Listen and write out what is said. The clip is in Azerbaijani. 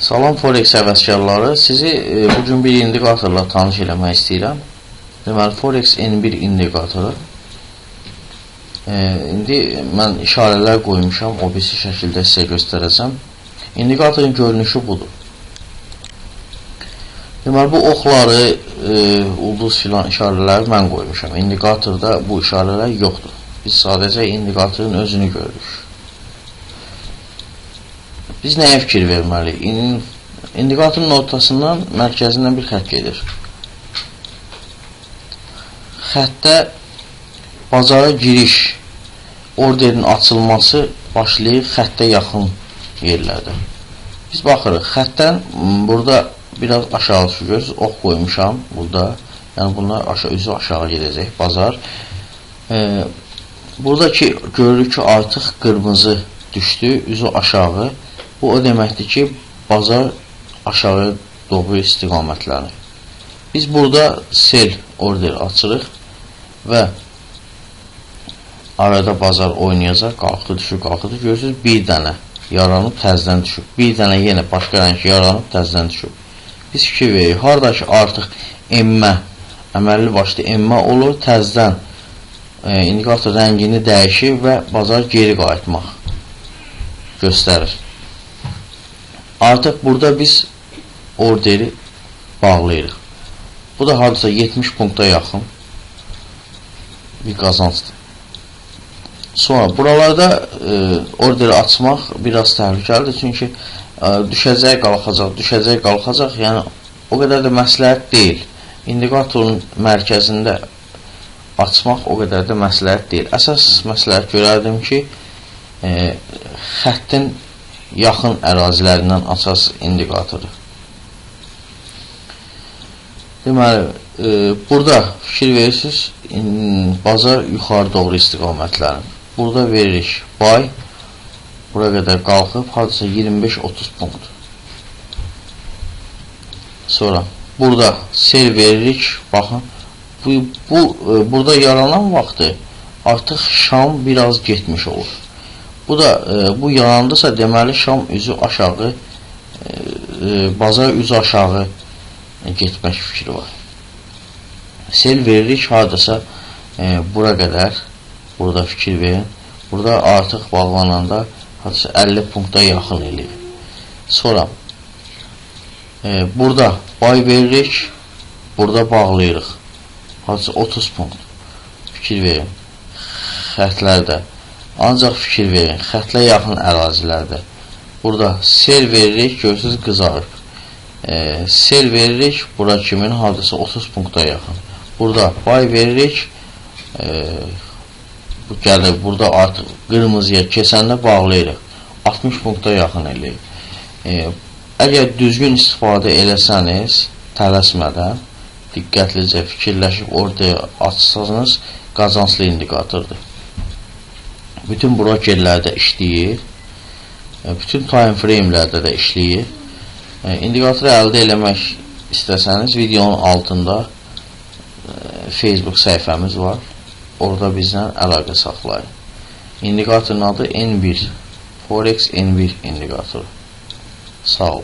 Salam Forex həvəskarları, sizi bugün bir indikatorla tanış eləmək istəyirəm. Deməli, Forex N1 indikatoru. İndi mən işarələr qoymuşam, o birisi şəkildə sizə göstərəcəm. İndikatorun görünüşü budur. Deməli, bu oxları, ulduz filan işarələri mən qoymuşam. İndikatorda bu işarələr yoxdur. Biz sadəcə indikatorun özünü görürük. Biz nəyə fikir verməliyik? İndikatorun ortasından, mərkəzindən bir xətt gedir. Xəttə bazara giriş, orderin açılması başlayır xəttə yaxın yerlərdə. Biz baxırıq, xəttdən burada biraz aşağı düşürüz, ox qoymuşam burada. Yəni bunlar üzü aşağı gedəcək, bazar. Buradakı görürük ki, artıq qırmızı düşdü, üzü aşağı. Bu o deməkdir ki, bazar aşağı doğru istiqamətlənir. Biz burada sell order açırıq və arada bazar oynayacaq, qalxdı, düşür, qalxdı. Görürsünüz, bir dənə yaranıb təzdən düşür. Bir dənə yenə başqa rəng yaranıb təzdən düşür. Biz fikir veririk, haradakı artıq emmə, əməlli başlı emmə olur, təzdən indikator rəngini dəyişir və bazar geri qayıtmaq göstərir. Artıq burada biz orderi bağlayırıq. Bu da hardasa 70 punkta yaxın bir qazancdır. Sonra buralarda orderi açmaq biraz təhlükəlidir. Çünki düşəcək, qalxacaq, düşəcək, qalxacaq. Yəni o qədər də məsləhət deyil. İndikatorun mərkəzində açmaq o qədər də məsləhət deyil. Əsas məsləhət görərdim ki, xəttin yaxın ərazilərindən aças indikatoru. Deməli, burada fikir verirsiniz, bazar yuxarı doğru istiqamətlənir. Burada veririk buy, bura qədər qalxıb, hadisa 25-30 punkt. Sonra, burada sell veririk, baxın, burada yaranan vaxtı artıq şam biraz getmiş olur. Bu yarandısa, deməli, şam üzü aşağı, bazar üzü aşağı getmək fikri var. Sell veririk, haradasa bura qədər, burada fikir verin. Burada artıq bağlananda, haradasa 50 punkta yaxın eləyir. Sonra, burada buy veririk, burada bağlayırıq. Haradasa 30 punkt. Fikir verin. Xətlərdə. Ancaq fikir verin, xətlə yaxın ərazilərdə. Burada sell veririk, görürsünüz, qızarıb. Sell veririk, bura kimin hadisa 30 punkta yaxın. Burada buy veririk, gəlir, burada artıq qırmızıya keçəndə bağlayırıq. 60 punkta yaxın eləyir. Əgər düzgün istifadə eləsəniz, tələsmədən, diqqətlicə fikirləşib orada açsanız, qazanclı indikatordur. Bütün brokerlərdə işləyir, bütün time framelərdə də işləyir. İndikatoru əldə eləmək istəsəniz, videonun altında Facebook səhifəmiz var. Orada bizlə əlaqə saxlayın. İndikatorun adı N1, Forex N1 indikatoru. Sağ ol.